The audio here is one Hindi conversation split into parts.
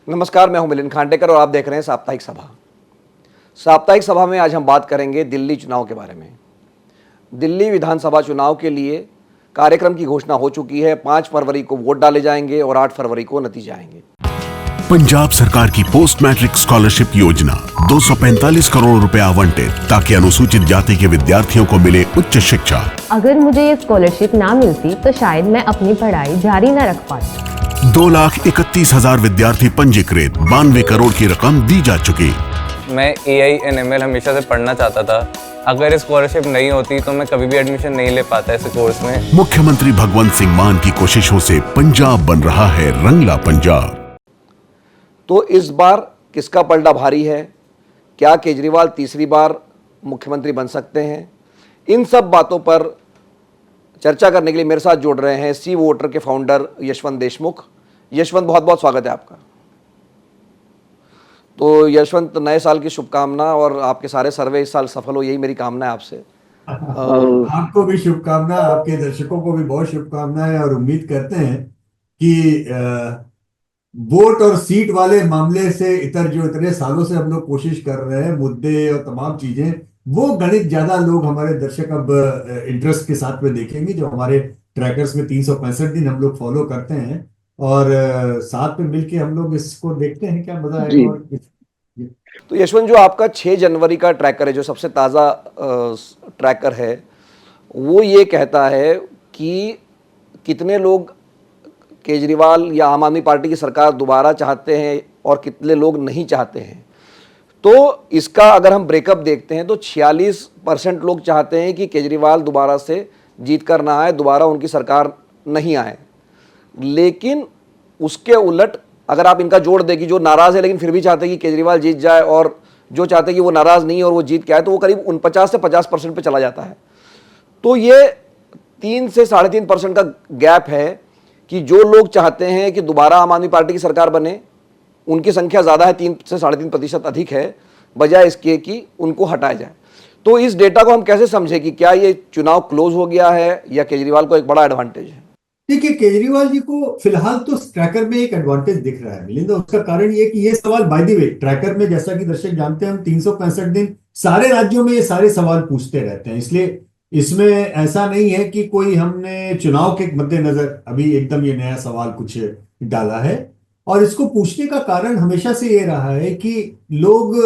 नमस्कार, मैं हूं मिलिंद खांडेकर और आप देख रहे हैं साप्ताहिक सभा। साप्ताहिक सभा में आज हम बात करेंगे दिल्ली चुनाव के बारे में। दिल्ली विधानसभा चुनाव के लिए कार्यक्रम की घोषणा हो चुकी है। 5 फरवरी को वोट डाले जाएंगे और 8 फरवरी को नतीजे आएंगे। पंजाब सरकार की पोस्ट मैट्रिक स्कॉलरशिप योजना 245 करोड़ रुपए आवंटित ताकि अनुसूचित जाति के विद्यार्थियों को मिले उच्च शिक्षा। अगर मुझे ये स्कॉलरशिप ना मिलती तो शायद मैं अपनी पढ़ाई जारी न रख पाती। 2,31,000 विद्यार्थी पंजीकृत, 92 करोड़ की रकम दी जा चुकी। मैं AINML हमेशा से पढ़ना चाहता था। अगर स्कॉलरशिप नहीं होती तो मैं कभी भी एडमिशन नहीं ले पाता इस कोर्स में। मुख्यमंत्री भगवंत सिंह मान की कोशिशों से पंजाब बन रहा है रंगला पंजाब। तो इस बार किसका पलड़ा भारी है? क्या केजरीवाल तीसरी बार मुख्यमंत्री बन सकते हैं? इन सब बातों पर चर्चा करने के लिए मेरे साथ जुड़ रहे हैं सी वोटर के फाउंडर यशवंत देशमुख। यशवंत, बहुत बहुत स्वागत है आपका। तो यशवंत, नए साल की शुभकामना और आपके सारे सर्वे इस साल सफल हो, यही मेरी कामना है आपसे। आपको भी शुभकामना, आपके दर्शकों को भी बहुत शुभकामनाएं और उम्मीद करते हैं कि वोट और सीट वाले मामले से इतर जो इतने सालों से हम लोग कोशिश कर रहे हैं, मुद्दे और तमाम चीजें, वो गणित ज्यादा लोग हमारे दर्शक अब इंटरेस्ट के साथ में देखेंगे। जो हमारे ट्रैकर्स में 365 दिन हम लोग फॉलो करते हैं और साथ में मिलके हम लोग इसको देखते हैं, क्या मजा आएगा। और तो यशवंत, जो आपका 6 जनवरी का ट्रैकर है, जो सबसे ताज़ा ट्रैकर है, वो ये कहता है कि कितने लोग केजरीवाल या आम आदमी पार्टी की सरकार दोबारा चाहते हैं और कितने लोग नहीं चाहते हैं। तो इसका अगर हम ब्रेकअप देखते हैं तो 46% लोग चाहते हैं कि केजरीवाल दोबारा से जीत कर ना आए, दोबारा उनकी सरकार नहीं आए। लेकिन उसके उलट अगर आप इनका जोड़ दें कि जो नाराज़ है लेकिन फिर भी चाहते हैं कि केजरीवाल जीत जाए, और जो चाहते हैं कि वो नाराज़ नहीं है और वो जीत के आए, तो वो करीब 49 से 50% पे चला जाता है। तो ये 3 से 3.5% का गैप है कि जो लोग चाहते हैं कि दोबारा आम आदमी पार्टी की सरकार बने, उनकी संख्या ज़्यादा है, 3 से 3.5% अधिक है, बजाय इसके कि उनको हटाया जाए। तो इस डेटा को हम कैसे समझें कि क्या ये चुनाव क्लोज हो गया है या केजरीवाल को एक बड़ा एडवांटेज है? देखिए, केजरीवाल जी को फिलहाल तो ट्रैकर में एक एडवांटेज दिख रहा है मिलिंद। उसका कारण ये कि ये सवाल, बाय द वे, ट्रैकर में जैसा कि दर्शक जानते हैं, हम 365 दिन सारे राज्यों में ये सारे सवाल पूछते रहते हैं। इसलिए इसमें ऐसा नहीं है कि कोई हमने चुनाव के मद्देनजर अभी एकदम ये नया सवाल कुछ डाला है। और इसको पूछने का कारण हमेशा से ये रहा है कि लोग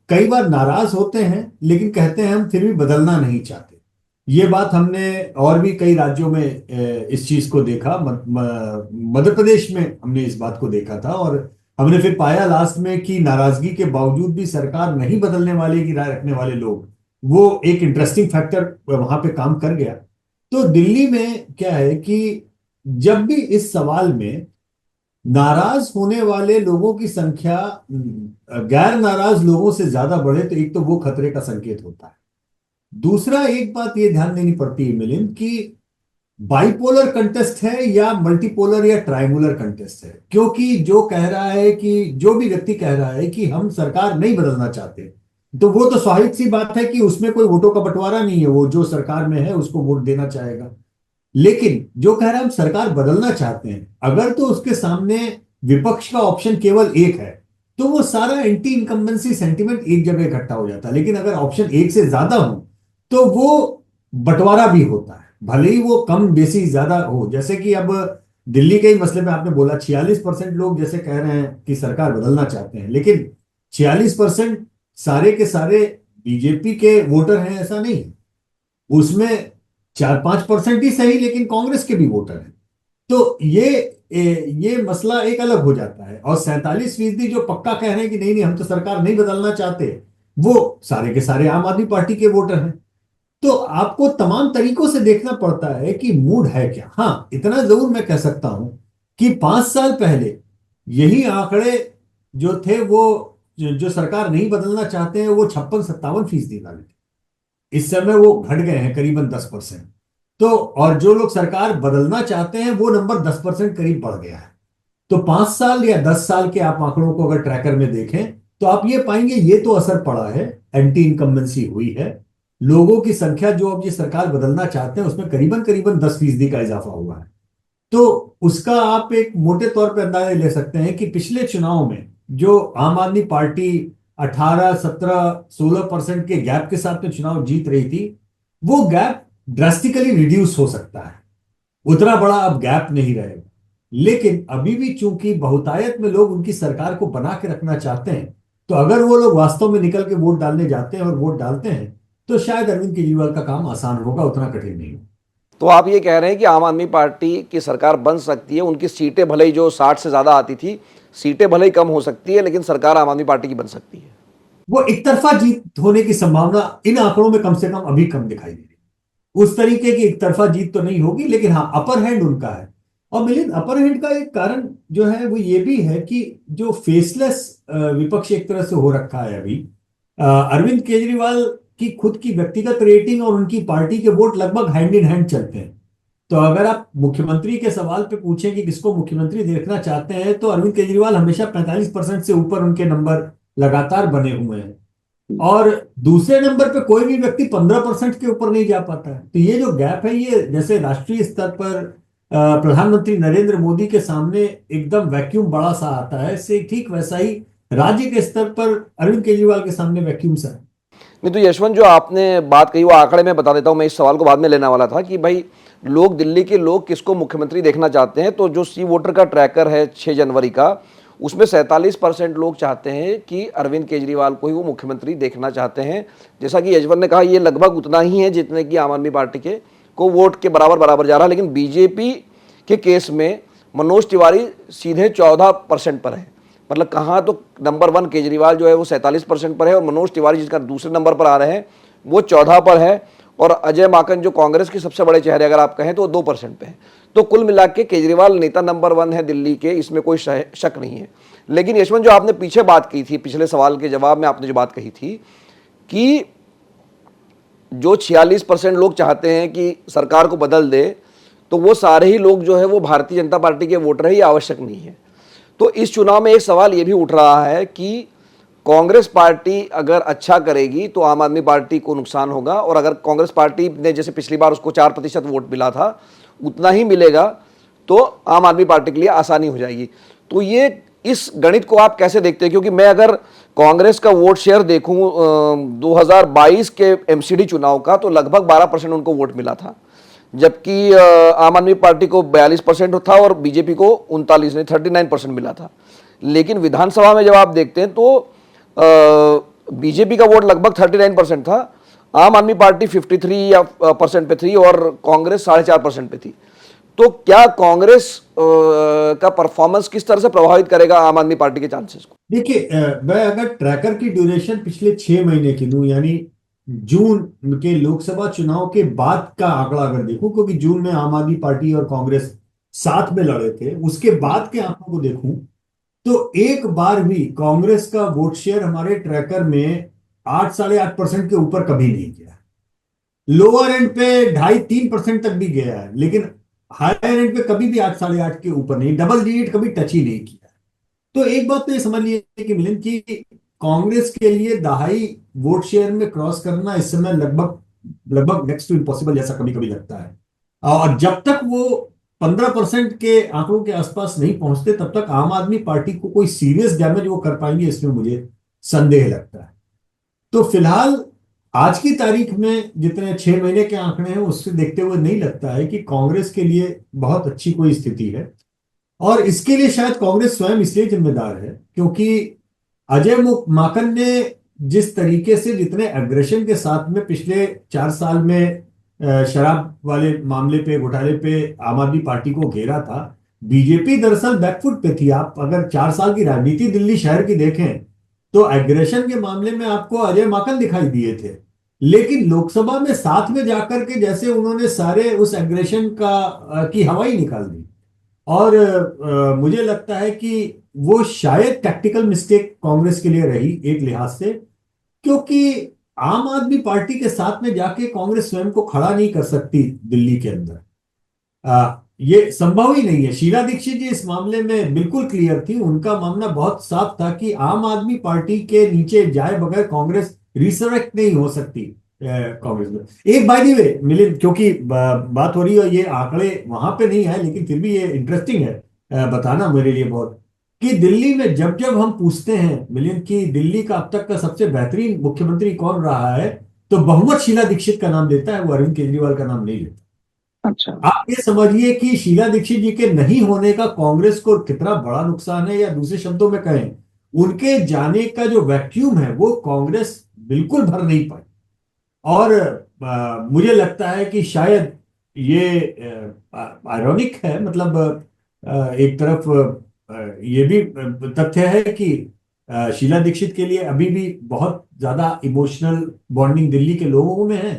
कई बार नाराज होते हैं लेकिन कहते हैं हम फिर भी बदलना नहीं चाहते। ये बात हमने और भी कई राज्यों में इस चीज को देखा। मध्य प्रदेश में हमने इस बात को देखा था और हमने फिर पाया लास्ट में कि नाराजगी के बावजूद भी सरकार नहीं बदलने वाले की राय रखने वाले लोग, वो एक इंटरेस्टिंग फैक्टर वहां पे काम कर गया। तो दिल्ली में क्या है कि जब भी इस सवाल में नाराज होने वाले लोगों की संख्या गैर नाराज लोगों से ज्यादा बढ़े, तो एक तो वो खतरे का संकेत होता है। दूसरा, एक बात ये ध्यान देनी पड़ती है मिलिंद कि बाइपोलर कंटेस्ट है या मल्टीपोलर या ट्रायंगुलर कंटेस्ट है। क्योंकि जो कह रहा है कि जो भी व्यक्ति कह रहा है कि हम सरकार नहीं बदलना चाहते, तो वो तो स्वाभाविक सी बात है कि उसमें कोई वोटों का बंटवारा नहीं है, वो जो सरकार में है उसको वोट देना चाहेगा। लेकिन जो कह रहा है हम सरकार बदलना चाहते हैं, अगर तो उसके सामने विपक्ष का ऑप्शन केवल एक है, तो वो सारा एंटी इनकम्बेंसी सेंटिमेंट एक जगह इकट्ठा हो जाता है। लेकिन अगर ऑप्शन एक से ज्यादा हो तो वो बंटवारा भी होता है, भले ही वो कम बेसी ज्यादा हो। जैसे कि अब दिल्ली के ही मसले में आपने बोला 46% लोग जैसे कह रहे हैं कि सरकार बदलना चाहते हैं, लेकिन 46% सारे के सारे बीजेपी के वोटर हैं ऐसा नहीं। उसमें 4-5% ही सही, लेकिन कांग्रेस के भी वोटर हैं। तो ये मसला एक अलग हो जाता है। और 47% जो पक्का कह रहे हैं कि नहीं नहीं हम तो सरकार नहीं बदलना चाहते, वो सारे के सारे आम आदमी पार्टी के वोटर हैं। तो आपको तमाम तरीकों से देखना पड़ता है कि मूड है क्या। हाँ, इतना जरूर मैं कह सकता हूं कि 5 साल पहले यही आंकड़े जो थे, वो जो सरकार नहीं बदलना चाहते हैं, वो 56-57% वाले थे। इस समय वो घट गए हैं करीबन 10%। तो और जो लोग सरकार बदलना चाहते हैं, वो नंबर 10% करीब बढ़ गया है। तो 5 साल या 10 साल के आप आंकड़ों को अगर ट्रैकर में देखें तो आप ये पाएंगे ये तो असर पड़ा है, एंटी इनकम्बेंसी हुई है। लोगों की संख्या जो अब ये सरकार बदलना चाहते हैं उसमें करीबन 10% का इजाफा हुआ है। तो उसका आप एक मोटे तौर पर अंदाजा ले सकते हैं कि पिछले चुनाव में जो आम आदमी पार्टी 18, 17, 16% के गैप के साथ में चुनाव जीत रही थी, वो गैप ड्रास्टिकली रिड्यूस हो सकता है। उतना बड़ा अब गैप नहीं रहेगा। लेकिन अभी भी चूंकि बहुतायत में लोग उनकी सरकार को बना के रखना चाहते हैं, तो अगर वो लोग वास्तव में निकल के वोट डालने जाते हैं और वोट डालते हैं, तो शायद अरविंद केजरीवाल का काम आसान होगा, उतना कठिन नहीं होगा। तो आप ये कह रहे हैं कि आम आदमी पार्टी की सरकार बन सकती है, उनकी सीटें भले ही जो 60 से ज़्यादा आती थी, सीटें भले ही कम हो सकती है, लेकिन सरकार आम आदमी पार्टी की बन सकती है। वो एक तरफा जीत होने की संभावना इन आंकड़ों में कम से कम अभी कम दिखाई दे रही है। उस तरीके की एक तरफा जीत तो नहीं होगी, लेकिन हाँ, अपर हैंड उनका है। और मिलिंद, अपर हैंड का एक कारण जो है वो ये भी है कि जो फेसलेस विपक्ष एक तरह से हो रखा है अभी, अरविंद केजरीवाल की खुद की व्यक्तिगत रेटिंग और उनकी पार्टी के वोट लगभग हैंड इन हैंड चलते हैं। तो अगर आप मुख्यमंत्री के सवाल पे पूछें कि किसको मुख्यमंत्री देखना चाहते हैं, तो अरविंद केजरीवाल हमेशा 45% से ऊपर उनके नंबर लगातार बने हुए हैं। और दूसरे नंबर पे कोई भी व्यक्ति 15% के ऊपर नहीं जा पाता है। तो ये जो गैप है, ये जैसे राष्ट्रीय स्तर पर प्रधानमंत्री नरेंद्र मोदी के सामने एकदम वैक्यूम बड़ा सा आता है, इससे ठीक वैसा ही राज्य के स्तर पर अरविंद केजरीवाल के सामने वैक्यूम सा है। नहीं तो यशवंत, जो आपने बात कही वो आंकड़े में बता देता हूं, मैं इस सवाल को बाद में लेने वाला था कि भाई लोग, दिल्ली के लोग किसको मुख्यमंत्री देखना चाहते हैं। तो जो सी वोटर का ट्रैकर है 6 जनवरी का, उसमें 47% लोग चाहते हैं कि अरविंद केजरीवाल को ही वो मुख्यमंत्री देखना चाहते हैं। जैसा कि यशवंत ने कहा, ये लगभग उतना ही है जितने कि आम आदमी पार्टी के को वोट के बराबर बराबर जा रहा है। लेकिन बीजेपी के केस में मनोज तिवारी सीधे 14% पर है। मतलब कहाँ तो नंबर 1 केजरीवाल जो है वो 47% पर है, और मनोज तिवारी जिसका दूसरे नंबर पर आ रहे हैं वो 14 पर है, और अजय माकन जो कांग्रेस के सबसे बड़े चेहरे अगर आप कहें तो वो 2% पे है। तो कुल मिला के केजरीवाल नेता नंबर 1 है दिल्ली के, इसमें कोई शक नहीं है। लेकिन यशवंत, जो आपने पीछे बात की थी, पिछले सवाल के जवाब में आपने जो बात कही थी कि जो 46% लोग चाहते हैं कि सरकार को बदल दे, तो वो सारे ही लोग जो है वो भारतीय जनता पार्टी के वोटर है, ये आवश्यक नहीं है। तो इस चुनाव में एक सवाल ये भी उठ रहा है कि कांग्रेस पार्टी अगर अच्छा करेगी तो आम आदमी पार्टी को नुकसान होगा, और अगर कांग्रेस पार्टी ने जैसे पिछली बार उसको 4% वोट मिला था उतना ही मिलेगा तो आम आदमी पार्टी के लिए आसानी हो जाएगी। तो ये इस गणित को आप कैसे देखते हैं? क्योंकि मैं अगर कांग्रेस का वोट शेयर देखूं 2022 के एमसीडी चुनाव का, तो लगभग 12% उनको वोट मिला था, जबकि आम आदमी पार्टी को 42% था और बीजेपी को 39% मिला था। लेकिन विधानसभा में जब आप देखते हैं तो बीजेपी का वोट लगभग 39% था, आम आदमी पार्टी 53% पे थी और कांग्रेस 4.5% पे थी। तो क्या कांग्रेस का परफॉर्मेंस किस तरह से प्रभावित करेगा आम आदमी पार्टी के चांसेस को? देखिए, मैं अगर ट्रैकर की ड्यूरेशन पिछले 6 महीने की लूं, यानी जून के लोकसभा चुनाव के बाद का आंकड़ा अगर देखूं, क्योंकि जून में आम आदमी पार्टी और कांग्रेस साथ में लड़े थे, उसके बाद के आंकड़ों को देखूं तो एक बार भी कांग्रेस का वोट शेयर हमारे ट्रैकर में 8, 8.5% के ऊपर कभी नहीं गया। लोअर एंड पे 2.5-3% तक भी गया है, लेकिन हायर एंड पे कभी भी 8, 8.5 के ऊपर नहीं, डबल डिजिट कभी टच ही नहीं किया। तो एक बात तो ये समझ लीजिए कि मिलिंद, की कांग्रेस के लिए 2.5 वोट शेयर में क्रॉस करना इस समय लगभग नेक्स्ट टू इम्पॉसिबल जैसा कभी कभी लगता है। और जब तक वो 15% के आंकड़ों के आसपास नहीं पहुंचते, तब तक आम आदमी पार्टी को कोई सीरियस डैमेज वो कर पाएंगे, इसमें मुझे संदेह लगता है। तो फिलहाल आज की तारीख में जितने 6 महीने के आंकड़े हैं उससे देखते हुए नहीं लगता है कि कांग्रेस के लिए बहुत अच्छी कोई स्थिति है। और इसके लिए शायद कांग्रेस स्वयं इसलिए जिम्मेदार है क्योंकि अजय माकन ने जिस तरीके से, जितने अग्रेशन के साथ में पिछले 4 साल में शराब वाले मामले पे, घोटाले पे आम आदमी पार्टी को घेरा था, बीजेपी दरअसल बैकफुट पे थी। आप अगर 4 साल की राजनीति दिल्ली शहर की देखें तो एग्रेशन के मामले में आपको अजय माकन दिखाई दिए थे, लेकिन लोकसभा में साथ में जाकर के जैसे उन्होंने सारे उस एग्रेशन की हवा ही निकाल दी। और मुझे लगता है कि वो शायद टैक्टिकल मिस्टेक कांग्रेस के लिए रही एक लिहाज से, क्योंकि आम आदमी पार्टी के साथ में जाके कांग्रेस स्वयं को खड़ा नहीं कर सकती दिल्ली के अंदर। ये संभव ही नहीं है। शीला दीक्षित जी इस मामले में बिल्कुल क्लियर थी, उनका मामला बहुत साफ था कि आम आदमी पार्टी के नीचे जाए बगैर कांग्रेस रिसरेक्ट नहीं हो सकती कांग्रेस में। एक बाय द वे मिलिंद, क्योंकि बात हो रही है, ये आंकड़े वहां पे नहीं है लेकिन फिर भी ये इंटरेस्टिंग है बताना मेरे लिए बहुत, कि दिल्ली में जब जब हम पूछते हैं मिलिंद कि दिल्ली का अब तक का सबसे बेहतरीन मुख्यमंत्री कौन रहा है, तो बहुमत शीला दीक्षित का नाम लेता है, वो अरविंद केजरीवाल का नाम नहीं लेता। अच्छा। आप ये समझिए कि शीला दीक्षित जी के नहीं होने का कांग्रेस को कितना बड़ा नुकसान है, या दूसरे शब्दों में कहें उनके जाने का जो वैक्यूम है वो कांग्रेस बिल्कुल भर नहीं पाई। और मुझे लगता है कि शायद ये आयरॉनिक है, मतलब एक तरफ ये भी तथ्य है कि शीला दीक्षित के लिए अभी भी बहुत ज्यादा इमोशनल बॉन्डिंग दिल्ली के लोगों में है,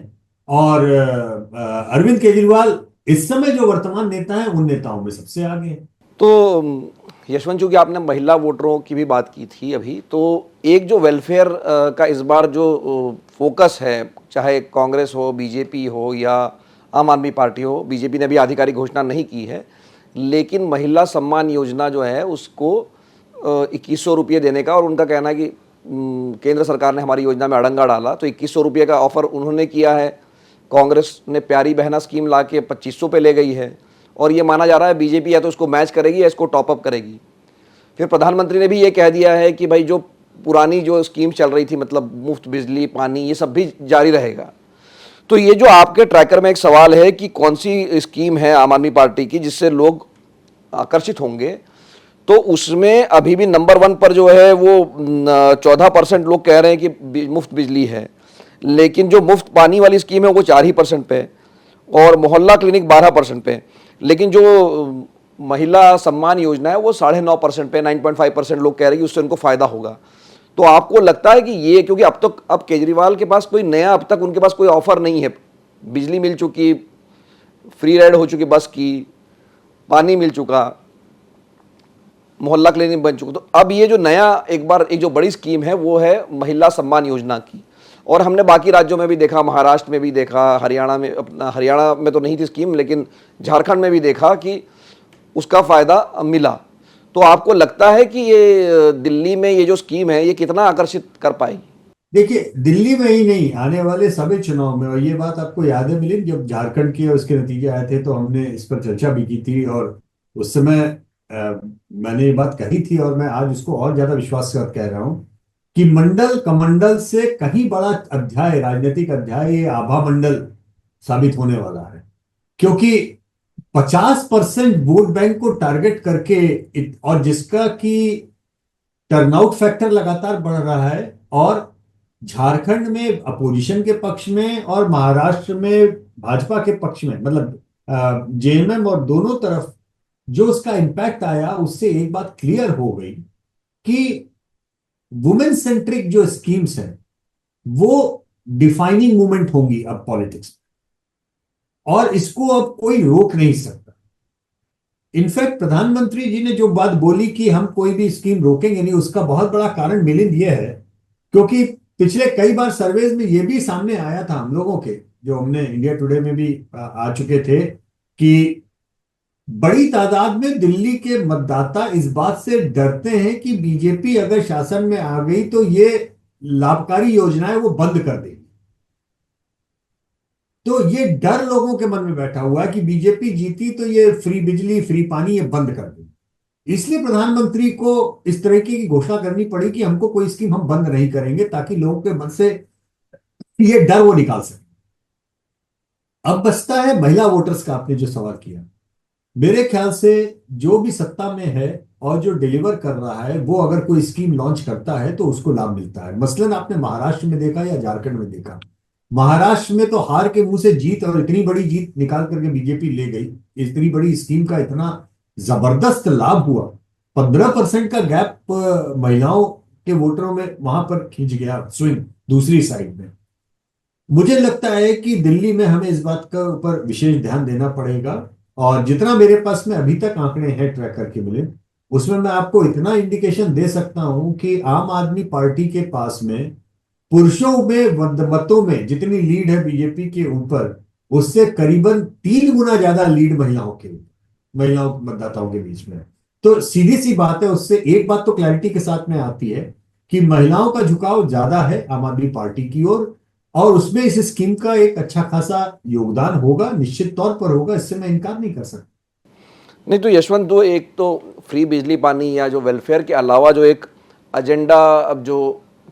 और अरविंद केजरीवाल इस समय जो वर्तमान नेता है उन नेताओं में सबसे आगे है। तो यशवंत, चूंकि आपने महिला वोटरों की भी बात की थी अभी, तो एक जो वेलफेयर का इस बार जो फोकस है, चाहे कांग्रेस हो, बीजेपी हो या आम आदमी पार्टी हो, बीजेपी ने अभी आधिकारिक घोषणा नहीं की है, लेकिन महिला सम्मान योजना जो है उसको 2100 रुपये देने का, और उनका कहना है कि केंद्र सरकार ने हमारी योजना में अड़ंगा डाला, तो 2100 रुपये का ऑफर उन्होंने किया है। कांग्रेस ने प्यारी बहना स्कीम ला के 2500 पे ले गई है, और ये माना जा रहा है बीजेपी या तो उसको मैच करेगी या इसको टॉपअप करेगी। फिर प्रधानमंत्री ने भी ये कह दिया है कि भाई जो पुरानी जो स्कीम चल रही थी, मतलब मुफ्त बिजली, पानी, ये सब भी जारी रहेगा। तो ये जो आपके ट्रैकर में एक सवाल है कि कौन सी स्कीम है आम आदमी पार्टी की जिससे लोग आकर्षित होंगे, तो उसमें अभी भी नंबर 1 पर जो है वो 14% लोग कह रहे हैं कि मुफ्त बिजली है, लेकिन जो मुफ्त पानी वाली स्कीम है वो 4% पे, और मोहल्ला क्लिनिक 12% पे, लेकिन जो महिला सम्मान योजना है वो 9.5% पे, 9.5% लोग कह रहे हैं कि उससे उनको फायदा होगा। तो आपको लगता है कि ये, क्योंकि अब केजरीवाल के पास कोई नया, अब तक उनके पास कोई ऑफर नहीं है, बिजली मिल चुकी, फ्री राइड हो चुकी बस की, पानी मिल चुका, मोहल्ला क्लिनिक बन चुका, तो अब ये जो नया एक जो बड़ी स्कीम है वो है महिला सम्मान योजना की। और हमने बाकी राज्यों में भी देखा, महाराष्ट्र में भी देखा, हरियाणा में, अपना हरियाणा में तो नहीं थी स्कीम, लेकिन झारखंड में भी देखा कि उसका फायदा मिला। तो आपको लगता है कि ये दिल्ली में ये जो स्कीम है ये कितना आकर्षित कर पाएगी? देखिए, दिल्ली में ही नहीं, आने वाले सभी चुनाव में, और ये बात आपको याद है मिलिंद, जब झारखंड के उसके नतीजे आए थे तो हमने इस पर चर्चा भी की थी, और उस समय मैंने ये बात कही थी, और मैं आज उसको और ज्यादा विश्वास के साथ कह रहा हूं कि मंडल कमंडल से कहीं बड़ा अध्याय, राजनीतिक अध्याय, ये आभा मंडल साबित होने वाला है। क्योंकि 50% वोट बैंक को टारगेट करके, और जिसका कि टर्नआउट फैक्टर लगातार बढ़ रहा है, और झारखंड में अपोजिशन के पक्ष में और महाराष्ट्र में भाजपा के पक्ष में, मतलब जेएमएम, और दोनों तरफ जो उसका इंपैक्ट आया, उससे एक बात क्लियर हो गई कि वुमेन सेंट्रिक जो स्कीम्स हैं वो डिफाइनिंग मूवमेंट होंगी अब पॉलिटिक्स में, और इसको अब कोई रोक नहीं सकता। इनफैक्ट प्रधानमंत्री जी ने जो बात बोली कि हम कोई भी स्कीम रोकेंगे नहीं, उसका बहुत बड़ा कारण मिलिंद यह है क्योंकि पिछले कई बार सर्वेज में यह भी सामने आया था हम लोगों के, जो हमने इंडिया टुडे में भी आ चुके थे, कि बड़ी तादाद में दिल्ली के मतदाता इस बात से डरते हैं कि बीजेपी अगर शासन में आ गई तो ये लाभकारी योजनाएं वो बंद कर देगी। तो ये डर लोगों के मन में बैठा हुआ है कि बीजेपी जीती तो ये फ्री बिजली, फ्री पानी ये बंद कर देगी। इसलिए प्रधानमंत्री को इस तरह की घोषणा करनी पड़ी कि हमको कोई स्कीम हम बंद नहीं करेंगे, ताकि लोगों के मन से ये डर वो निकाल सके। अब बचता है महिला वोटर्स का, आपने जो सवाल किया। मेरे ख्याल से जो भी सत्ता में है और जो डिलीवर कर रहा है, वो अगर कोई स्कीम लॉन्च करता है तो उसको लाभ मिलता है। मसलन आपने महाराष्ट्र में देखा या झारखंड में देखा, महाराष्ट्र में तो हार के मुंह से जीत, और इतनी बड़ी जीत निकाल करके बीजेपी ले गई। इतनी बड़ी स्कीम का इतना जबरदस्त लाभ हुआ, 15% का गैप महिलाओं के वोटरों में वहां पर खींच गया स्विंग दूसरी साइड में। मुझे लगता है कि दिल्ली में हमें इस बात का ऊपर विशेष ध्यान देना पड़ेगा, और जितना मेरे पास में अभी तक आंकड़े हैं ट्रैकर के मिले, उसमें मैं आपको इतना इंडिकेशन दे सकता हूं कि आम आदमी पार्टी के पास में पुरुषों में मतों में जितनी लीड है बीजेपी के ऊपर, उससे करीबन 3 गुना ज्यादा लीड महिलाओं मतदाताओं के बीच में। तो सीधी सी बात है, उससे एक बात तो क्लैरिटी के साथ में आती है कि महिलाओं का झुकाव ज्यादा है आम आदमी पार्टी की ओर, और उसमें इस स्कीम का एक अच्छा खासा योगदान होगा, निश्चित तौर पर होगा, इससे मैं इनकार नहीं कर सकता। नहीं तो यशवंत, तो एक तो फ्री बिजली पानी या जो वेलफेयर के अलावा जो एक एजेंडा अब जो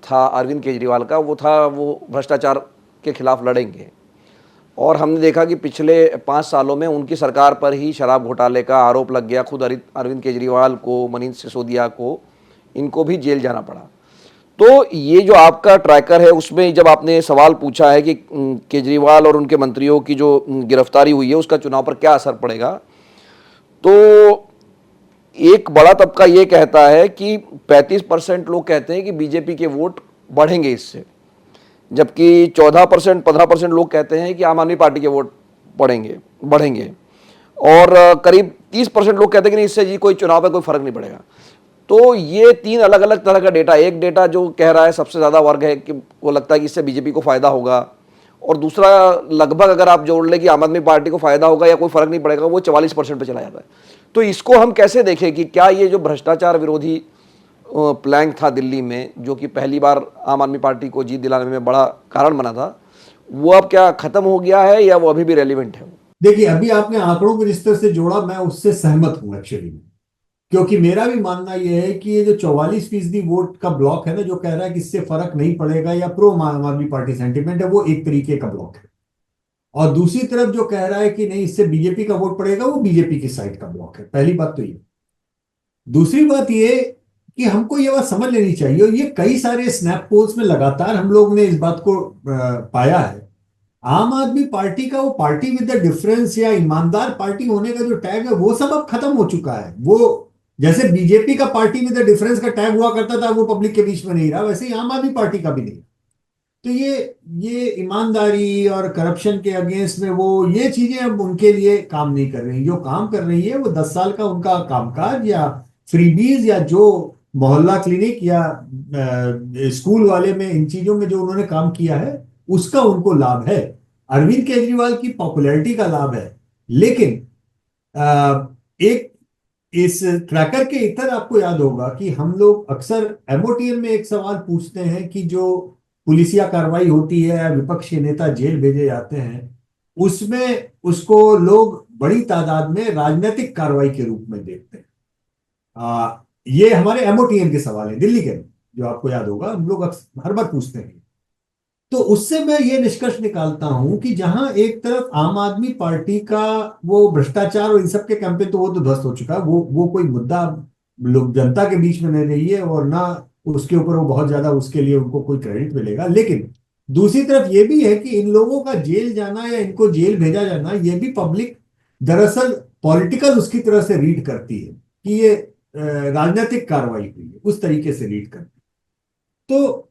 था अरविंद केजरीवाल का, वो था वो भ्रष्टाचार के खिलाफ लड़ेंगे। और हमने देखा कि पिछले 5 सालों में उनकी सरकार पर ही शराब घोटाले का आरोप लग गया। खुद अरविंद केजरीवाल को, मनीष सिसोदिया को, इनको भी जेल जाना पड़ा। तो ये जो आपका ट्रैकर है, उसमें जब आपने सवाल पूछा है कि केजरीवाल और उनके मंत्रियों की जो गिरफ्तारी हुई है उसका चुनाव पर क्या असर पड़ेगा, तो एक बड़ा तबका ये कहता है कि 35% लोग कहते हैं कि बीजेपी के वोट बढ़ेंगे इससे, जबकि 14% 15% लोग कहते हैं कि आम आदमी पार्टी के वोट बढ़ेंगे और करीब 30% लोग कहते हैं कि नहीं, इससे जी कोई चुनाव में कोई फर्क नहीं पड़ेगा। तो ये 3 अलग अलग तरह का डेटा, एक डेटा जो कह रहा है सबसे ज़्यादा वर्ग है कि वो लगता है कि इससे बीजेपी को फ़ायदा होगा, और दूसरा लगभग अगर आप जोड़ लें कि आम आदमी पार्टी को फ़ायदा होगा या कोई फ़र्क नहीं पड़ेगा, वो 44% पे चला जाता है। तो इसको हम कैसे देखें कि क्या ये जो भ्रष्टाचार विरोधी प्लैंक था दिल्ली में, जो कि पहली बार आम आदमी पार्टी को जीत दिलाने में बड़ा कारण बना था, वो अब क्या ख़त्म हो गया है या वो अभी भी रेलिवेंट है? देखिए, अभी आपने आंकड़ों को जिस तरह से जोड़ा, मैं उससे सहमत हूं एक्चुअली, क्योंकि मेरा भी मानना यह है कि ये जो 44% वोट का ब्लॉक है ना, जो कह रहा है कि इससे फर्क नहीं पड़ेगा या प्रो आम आदमी पार्टी सेंटिमेंट है, वो एक तरीके का ब्लॉक है। और दूसरी तरफ जो कह रहा है कि नहीं इससे बीजेपी का वोट पड़ेगा, वो बीजेपी की साइड का ब्लॉक है। पहली बात तो ये। दूसरी बात ये कि हमको ये बात समझ लेनी चाहिए, और ये कई सारे स्नैप पोल्स में लगातार हम लोग ने इस बात को पाया है, आम आदमी पार्टी का वो पार्टी विद द डिफरेंस या ईमानदार पार्टी होने का जो टैग है, वो सब अब खत्म हो चुका है। वो जैसे बीजेपी का पार्टी विद द डिफरेंस का टैग हुआ करता था, वो पब्लिक के बीच में नहीं रहा, वैसे ही आम आदमी पार्टी का भी नहीं। तो ये ईमानदारी और करप्शन के अगेंस्ट में वो ये चीजें अब उनके लिए काम नहीं कर रही। जो काम कर रही है वो 10 साल का उनका कामकाज या फ्रीबीज या जो मोहल्ला क्लिनिक या स्कूल वाले में, इन चीजों में जो उन्होंने काम किया है उसका उनको लाभ है। अरविंद केजरीवाल की पॉपुलैरिटी का लाभ है। लेकिन एक इस ट्रैकर के इतर आपको याद होगा कि हम लोग अक्सर एमओटीएन में एक सवाल पूछते हैं कि जो पुलिसिया कार्रवाई होती है या विपक्ष के नेता जेल भेजे जाते हैं, उसमें उसको लोग बड़ी तादाद में राजनीतिक कार्रवाई के रूप में देखते हैं। ये हमारे एमओटीएन के सवाल है दिल्ली के, जो आपको याद होगा हम लोग हर बार पूछते हैं। तो उससे मैं ये निष्कर्ष निकालता हूं कि जहां एक तरफ आम आदमी पार्टी का वो भ्रष्टाचार और इन सब के कैंपेन, तो वो तो ध्वस्त हो चुका है, वो कोई मुद्दा लोग जनता के बीच में नहीं रही है, और ना उसके ऊपर वो बहुत ज्यादा उसके लिए उनको कोई क्रेडिट मिलेगा। लेकिन दूसरी तरफ ये भी है कि इन लोगों का जेल जाना या इनको जेल भेजा जाना, ये भी पब्लिक दरअसल पॉलिटिकल उसकी तरह से रीड करती है कि ये राजनीतिक कार्रवाई हुई है, उस तरीके से रीड करती है। तो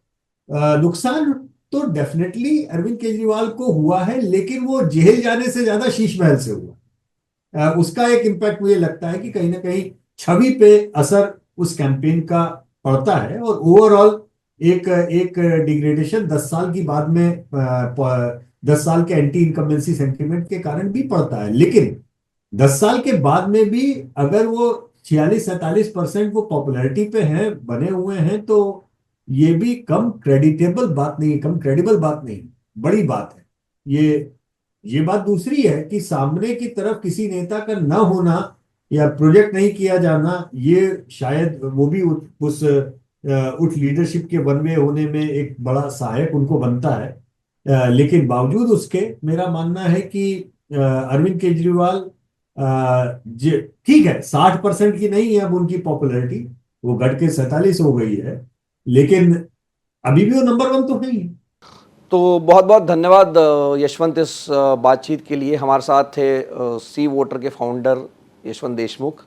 नुकसान तो डेफिनेटली अरविंद केजरीवाल को हुआ है, लेकिन वो जेल जाने से ज्यादा शीश महल से हुआ। उसका एक इम्पैक्ट मुझे लगता है कि कहीं ना कहीं छवि पे असर उस कैंपेन का पड़ता है, और ओवरऑल एक डिग्रेडेशन 10 साल की बाद में 10 साल के एंटी इनकम्बेंसी सेंटिमेंट के कारण भी पड़ता है। लेकिन 10 साल के बाद में भी अगर वो 46-47% वो पॉपुलैरिटी पे हैं, बने हुए हैं, तो ये भी कम क्रेडिटेबल बात नहीं, कम क्रेडिबल बात नहीं, बड़ी बात है। ये बात दूसरी है कि सामने की तरफ किसी नेता का न होना या प्रोजेक्ट नहीं किया जाना, ये शायद वो भी उस लीडरशिप के वन वे होने में एक बड़ा सहायक उनको बनता है। लेकिन बावजूद उसके मेरा मानना है कि अरविंद केजरीवाल ठीक है, 60% की नहीं है अब उनकी पॉपुलैरिटी, वो घट के 47 हो गई है, लेकिन अभी भी वो नंबर 1 तो नहीं है। तो बहुत बहुत धन्यवाद यशवंत इस बातचीत के लिए। हमारे साथ थे सी वोटर के फाउंडर यशवंत देशमुख।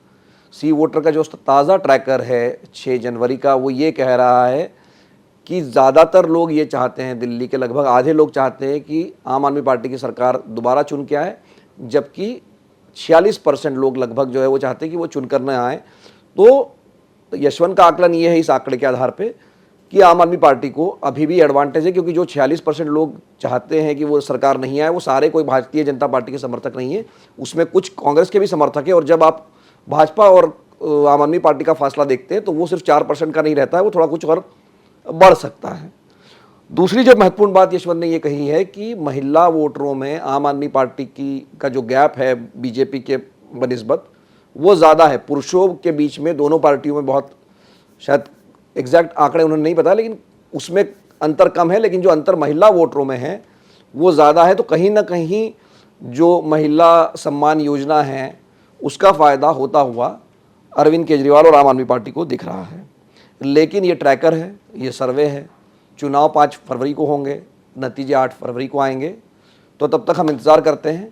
सी वोटर का जो ताज़ा ट्रैकर है 6 जनवरी का, वो ये कह रहा है कि ज़्यादातर लोग ये चाहते हैं, दिल्ली के लगभग आधे लोग चाहते हैं कि आम आदमी पार्टी की सरकार दोबारा चुन के आए, जबकि 46% लोग लगभग जो है वो चाहते हैं कि वो चुनकर न आए। तो यशवंत का आकलन ये है इस आंकड़े के आधार पे कि आम आदमी पार्टी को अभी भी एडवांटेज है, क्योंकि जो 46% लोग चाहते हैं कि वो सरकार नहीं आए, वो सारे कोई भारतीय जनता पार्टी के समर्थक नहीं है, उसमें कुछ कांग्रेस के भी समर्थक है। और जब आप भाजपा और आम आदमी पार्टी का फासला देखते हैं तो वो सिर्फ 4% का नहीं रहता है, वो थोड़ा कुछ और बढ़ सकता है। दूसरी जो महत्वपूर्ण बात यशवंत ने ये कही है कि महिला वोटरों में आम आदमी पार्टी का जो गैप है बीजेपी के बनिस्बत, वो ज़्यादा है। पुरुषों के बीच में दोनों पार्टियों में बहुत, शायद एग्जैक्ट आंकड़े उन्होंने नहीं बताया, लेकिन उसमें अंतर कम है, लेकिन जो अंतर महिला वोटरों में है वो ज़्यादा है। तो कहीं ना कहीं जो महिला सम्मान योजना है उसका फ़ायदा होता हुआ अरविंद केजरीवाल और आम आदमी पार्टी को दिख रहा है। लेकिन ये ट्रैकर है, ये सर्वे है, चुनाव 5 फरवरी को होंगे, नतीजे 8 फरवरी को आएंगे। तो तब तक हम इंतज़ार करते हैं